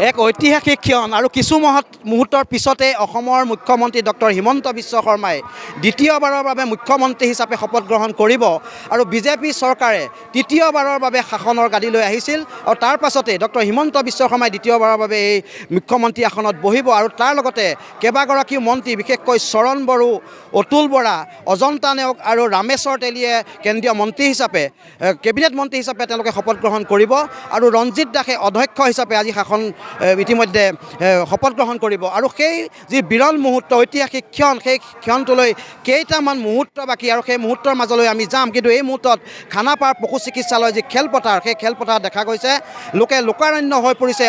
এক ঐতিহাসিক ক্ষণ আৰু কিছু মুহূৰ্তৰ পিছতে অসমৰ মুখ্যমন্ত্ৰী ডক্টৰ হিমন্ত বিশ্ব শৰ্মাই দ্বিতীয়বাৰৰ বাবে মুখ্যমন্ত্ৰী হিচাপে শপত গ্ৰহণ কৰিব আৰু বিজেপি চৰকাৰে তৃতীয়বাৰৰ বাবে শাসনৰ গাদীলৈ আহিছিল আৰু তাৰ পাছতে ডক্টৰ হিমন্ত বিশ্ব শৰ্মাই দ্বিতীয়বাৰৰ বাবে এই মুখ্যমন্ত্ৰী আসনত বহিব আৰু তাৰ লগতে কেইবাগৰাকীও মন্ত্ৰী বিশেষকৈ চৰণ বড়ো অতুল বৰা অজন্তা নেওগ আৰু ৰামেশ্বৰ তেলীয়ে কেন্দ্ৰীয় মন্ত্ৰী হিচাপে কেবিনেট মন্ত্ৰী হিচাপে তেওঁলোকে শপত গ্ৰহণ কৰিব আৰু ৰঞ্জিত দাসে অধ্যক্ষ হিচাপে আজি শাসন ইতিমধ্যে শপত গ্ৰহণ কৰিব আৰু সেই যি বিৰল মুহূৰ্ত ঐতিহাসিক ক্ষণ সেই ক্ষণটোলৈ কেইটামান মুহূৰ্ত বাকী আৰু সেই মুহূৰ্তৰ মাজলৈ আমি যাম কিন্তু এই মুহূৰ্তত খানাপাৰ পশু চিকিৎসালয় যি খেলপথাৰ সেই খেলপথাৰ দেখা গৈছে লোকে লোকাৰণ্য হৈ পৰিছে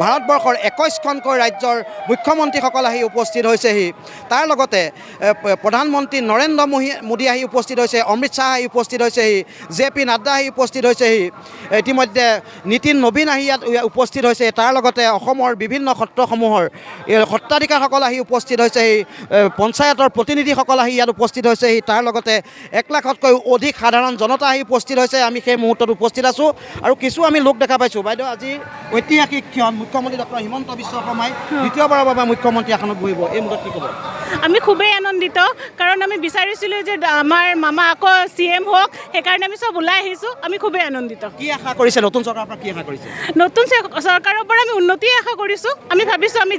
ভাৰতবৰ্ষৰ 21খনকৈ ৰাজ্যৰ মুখ্যমন্ত্ৰীসকল আহি উপস্থিত হৈছেহি তাৰ লগতে প্ৰধানমন্ত্ৰী নৰেন্দ্ৰ মোদী আহি উপস্থিত হৈছে অমিত শ্বাহ আহি উপস্থিত হৈছেহি JP নাড্ডা আহি উপস্থিত হৈছেহি ইতিমধ্যে নীতিন নবীন আহি ইয়াত উপস্থিত হৈছে তাৰ লগতে অসমৰ বিভিন্ন সত্ৰসমূহৰ সত্ৰাধিকাৰসকল আহি উপস্থিত হৈছেহি পঞ্চায়তৰ প্ৰতিনিধিসকল আহি ইয়াত উপস্থিত হৈছেহি তাৰ লগতে 1 লাখতকৈ অধিক সাধাৰণ জনতা আহি উপস্থিত হৈছে আমি সেই মুহূৰ্তত উপস্থিত আছোঁ আৰু কিছু আমি লোক দেখা পাইছোঁ বাইদেউ আজি ঐতিহাসিক ক্ষণ মুখ্যমন্ত্ৰী ডক্টৰ হিমন্ত বিশ্ব শৰ্মাই দ্বিতীয়বাৰৰ বাবে মুখ্যমন্ত্ৰী আসনত বহিব এই মুহূৰ্তত কি ক'ব আমি খুবেই আনন্দিত কাৰণ আমি বিচাৰিছিলোঁ যে আমাৰ মামা আকৌ CM হোক সেইকাৰণে আমি চব ওলাই আহিছোঁ আমি খুবেই আনন্দিত কি আশা কৰিছে নতুন চৰকাৰৰ পৰা কি আশা কৰিছে নতুন চৰকাৰৰ পৰা আমি উন্নতি আশা কৰিছোঁ আমি ভাবিছোঁ আমি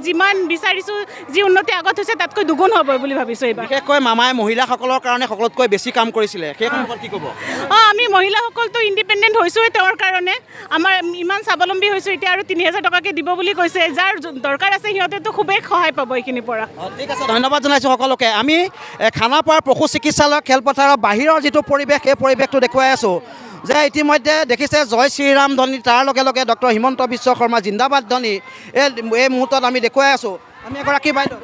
যিমান বিচাৰিছোঁ যি উন্নতি আগত হৈছে তাতকৈ দুগুণ হ'ব বুলি ভাবিছোঁ এইবাৰ বিশেষকৈ মামাই মহিলাসকলৰ কাৰণে সকলোতকৈ বেছি কাম কৰিছিলে সেই সম্পৰ্কত কি ক'ব আমি মহিলাসকলতো ইণ্ডিপেণ্ডেণ্ট হৈছোঁৱে তেওঁৰ কাৰণে আমাৰ ইমান স্বাৱলম্বী হৈছোঁ এতিয়া আৰু 3000 টকাকৈ দিব বুলি কৈছে যাৰ দৰকাৰ আছে সিহঁতেতো খুবেই সহায় পাব এইখিনিৰ পৰা ঠিক আছে ধন্যবাদ জনাইছোঁ সকলোকে আমি খানাপাৰ পশু চিকিৎসালয় খেলপথাৰৰ বাহিৰৰ যিটো পৰিৱেশ সেই পৰিৱেশটো দেখুৱাই আছোঁ যে ইতিমধ্যে দেখিছে জয় শ্ৰীৰাম ধ্বনি তাৰ লগে লগে ডক্টৰ হিমন্ত বিশ্ব শৰ্মা জিন্দাবাদ ধ্বনি এই মুহূৰ্তত আমি দেখুৱাই আছোঁ আমি এগৰাকী বাইদেউ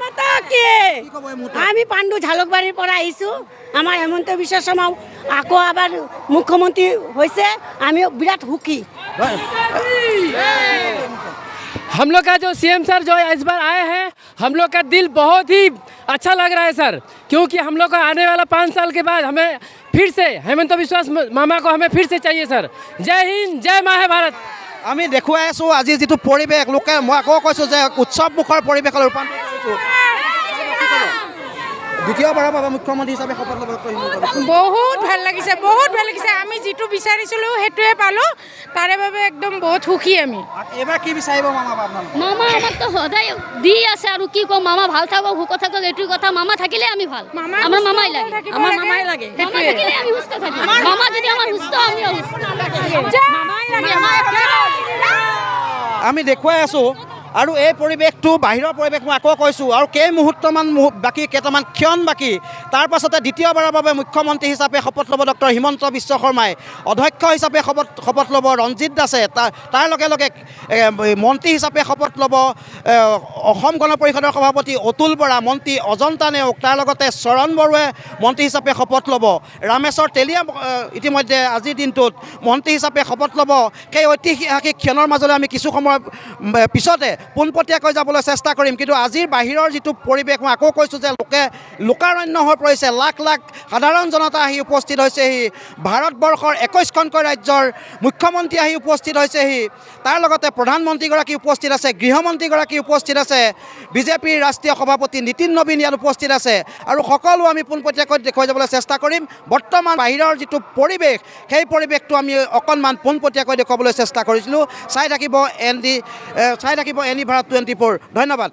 আমি পাণ্ডু ঝালুকবাৰীৰ পৰা আহিছোঁ আমাৰ হিমন্ত বিশ্ব শৰ্মা আকৌ এবাৰ মুখ্যমন্ত্ৰী হৈছে আমি বিৰাট সুখী हम लोग का जो CM सर जो इस बार आए हैं हम लोग का दिल बहुत ही अच्छा लग रहा है सर क्योंकि हम लोग का आने वाला 5 साल के बाद हमें फिर से हेमंत विश्वास मामा को हमें फिर से चाहिए सर जय हिंद जय माँ भारत আমি দেখুৱাই আছোঁ আজি যিটো পৰিৱেশ লোকে মই আকৌ কৈছোঁ যে উৎসৱমুখৰ পৰিৱেশলৈ ৰূপান্তৰ কৰিছোঁ দ্বিতীয়বাৰৰ বাবে মুখ্যমন্ত্ৰী হিচাপে শপত ল'ব বহুত ভাল লাগিছে আমি যিটো বিচাৰিছিলোঁ সেইটোৱে পালোঁ তাৰে বাবে একদম বহুত সুখী আমি এবাৰ কি বিচাৰিব মামা আপোনালোকে মামা আমাকতো সদায় দি আছে আৰু কি ক'ম মামা ভাল থাকক সুখ থাকক এইটো কথা মামা থাকিলে আমি ভাল আমাৰ মামাই লাগে মামা থাকিলে আমি সুস্থ থাকিম মামা যদি আমাৰ সুস্থ আমিও সুস্থ আমি দেখুৱাই আছোঁ আৰু এই পৰিৱেশটো বাহিৰৰ পৰিৱেশ মই আকৌ কৈছোঁ আৰু কেইমুহূৰ্তমান বাকী কেইটামান ক্ষণ বাকী তাৰ পাছতে দ্বিতীয়বাৰৰ বাবে মুখ্যমন্ত্ৰী হিচাপে শপত ল'ব ডক্টৰ হিমন্ত বিশ্ব শৰ্মাই অধ্যক্ষ হিচাপে শপত ল'ব ৰঞ্জিত দাসে তাৰ লগে লগে মন্ত্ৰী হিচাপে শপত ল'ব অসম গণ পৰিষদৰ সভাপতি অতুল বৰা মন্ত্ৰী অজন্তা নেওগ তাৰ লগতে চৰণ বড়োৱে মন্ত্ৰী হিচাপে শপত ল'ব ৰামেশ্বৰ তেলীয়ে ইতিমধ্যে আজিৰ দিনটোত মন্ত্ৰী হিচাপে শপত ল'ব সেই ঐতিহাসিক ক্ষণৰ মাজলৈ আমি কিছু সময় পিছতে পোনপটীয়াকৈ যাবলৈ চেষ্টা কৰিম কিন্তু আজিৰ বাহিৰৰ যিটো পৰিৱেশ মই আকৌ কৈছোঁ যে লোকাৰণ্য হৈ পৰিছে লাখ লাখ সাধাৰণ জনতা আহি উপস্থিত হৈছেহি ভাৰতবৰ্ষৰ 21খনকৈ ৰাজ্যৰ মুখ্যমন্ত্ৰী আহি উপস্থিত হৈছেহি তাৰ লগতে প্ৰধানমন্ত্ৰীগৰাকী উপস্থিত আছে গৃহমন্ত্ৰীগৰাকী উপস্থিত আছে বিজেপিৰ ৰাষ্ট্ৰীয় সভাপতি নীতিন নবীন ইয়াত উপস্থিত আছে আৰু সকলো আমি পোনপটীয়াকৈ দেখুৱাই যাবলৈ চেষ্টা কৰিম বৰ্তমান বাহিৰৰ যিটো পৰিৱেশ সেই পৰিৱেশটো আমি অকণমান পোনপটীয়াকৈ দেখুৱাবলৈ চেষ্টা কৰিছিলোঁ চাই থাকিব এনি ভাৰত 24 ধন্যবাদ।